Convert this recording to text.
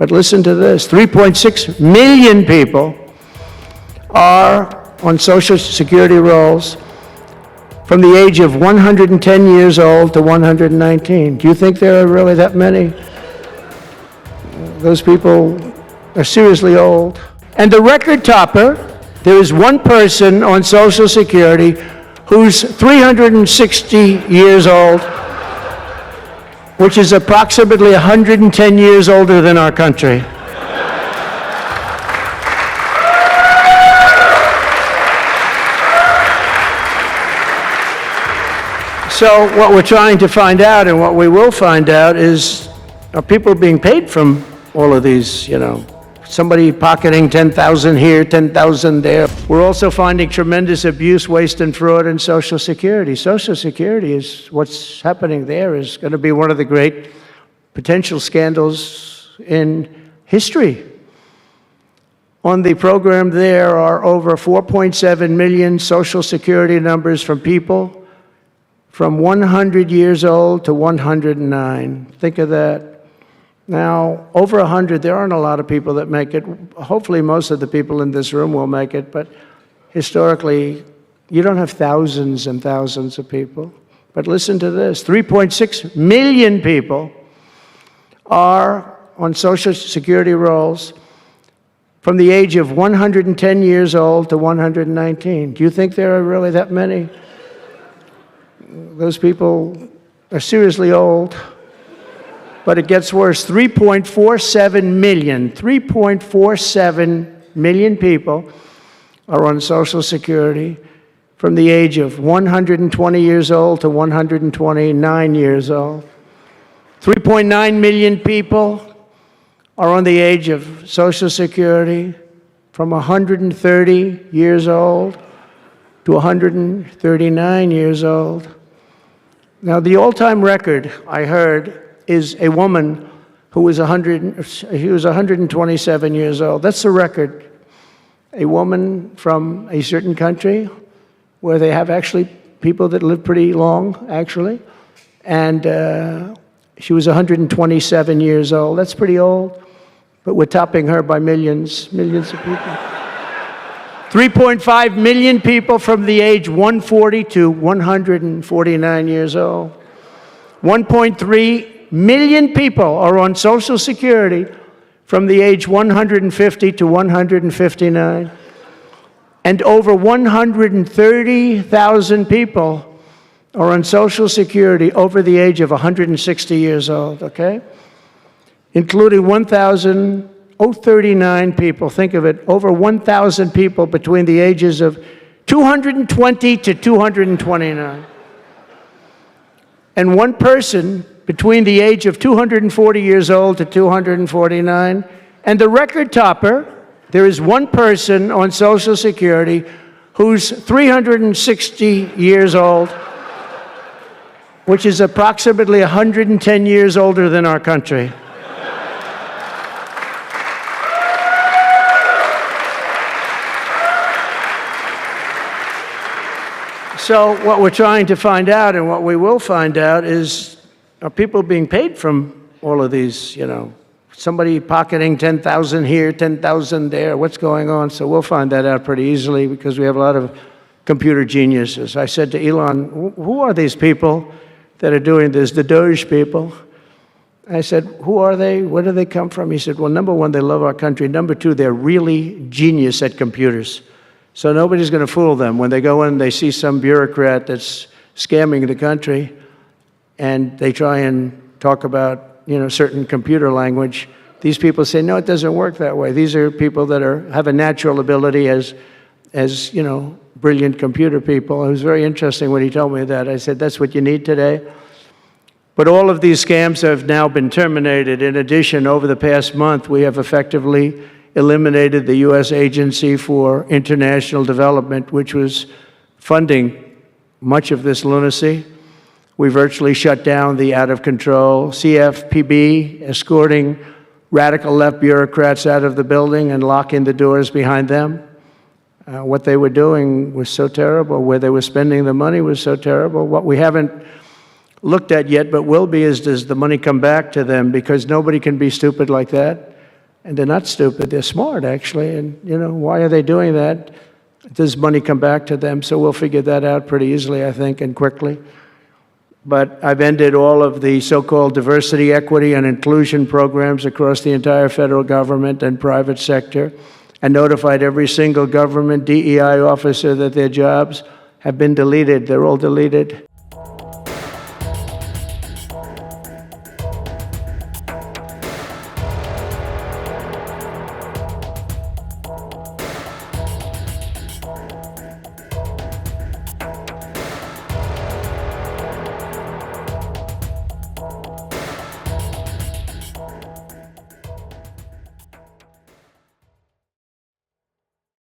But listen to this, 3.6 million people are on Social Security rolls from the age of 110 years old to 119. Do you think there are really that many? Those people are seriously old. And the record topper, there is one person on Social Security who's 360 years old, which is approximately 110 years older than our country. So what we're trying to find out, and what we will find out, is are people being paid from all of these, somebody pocketing 10,000 here, 10,000 there. We're also finding tremendous abuse, waste, and fraud in Social Security. Social Security is, what's happening there is going to be one of the great potential scandals in history. On the program there are over 4.7 million Social Security numbers from people from 100 years old to 109. Think of that. Now, over 100, there aren't a lot of people that make it. Hopefully, most of the people in this room will make it, but historically, you don't have thousands and thousands of people. But listen to this, 3.6 million people are on Social Security rolls from the age of 110 years old to 119. Do you think there are really that many? Those people are seriously old. But it gets worse. 3.47 million people are on Social Security from the age of 120 years old to 129 years old. 3.9 million people are on the age of Social Security from 130 years old to 139 years old. Now, the all-time record, I heard, is a woman who was 127 years old. That's the record. A woman from a certain country where they have actually people that live pretty long, actually. And she was 127 years old. That's pretty old. But we're topping her by millions of people. 3.5 million people from the age 140 to 149 years old. 1.3 million people are on Social Security from the age 150 to 159. And over 130,000 people are on Social Security over the age of 160 years old, okay? Including 1,039 people, think of it, over 1,000 people between the ages of 220 to 229. And one person between the age of 240 years old to 249. And the record topper, there is one person on Social Security who's 360 years old, which is approximately 110 years older than our country. So what we're trying to find out, and what we will find out, is are people being paid from all of these, somebody pocketing 10,000 here, 10,000 there, what's going on? So we'll find that out pretty easily because we have a lot of computer geniuses. I said to Elon, who are these people that are doing this, the DOGE people? I said, who are they? Where do they come from? He said, well, number one, they love our country. Number two, they're really genius at computers. So nobody's going to fool them. When they go in, they see some bureaucrat that's scamming the country, and they try and talk about, certain computer language. These people say, no, it doesn't work that way. These are people that have a natural ability as brilliant computer people. It was very interesting when he told me that. I said, that's what you need today. But all of these scams have now been terminated. In addition, over the past month, we have effectively eliminated the U.S. Agency for International Development, which was funding much of this lunacy. We virtually shut down the out-of-control CFPB, escorting radical left bureaucrats out of the building and locking the doors behind them. What they were doing was so terrible. Where they were spending the money was so terrible. What we haven't looked at yet, but will be, is does the money come back to them? Because nobody can be stupid like that. And they're not stupid, they're smart, actually. And, why are they doing that? Does money come back to them? So we'll figure that out pretty easily, I think, and quickly. But I've ended all of the so-called diversity, equity, and inclusion programs across the entire federal government and private sector, and notified every single government DEI officer that their jobs have been deleted. They're all deleted.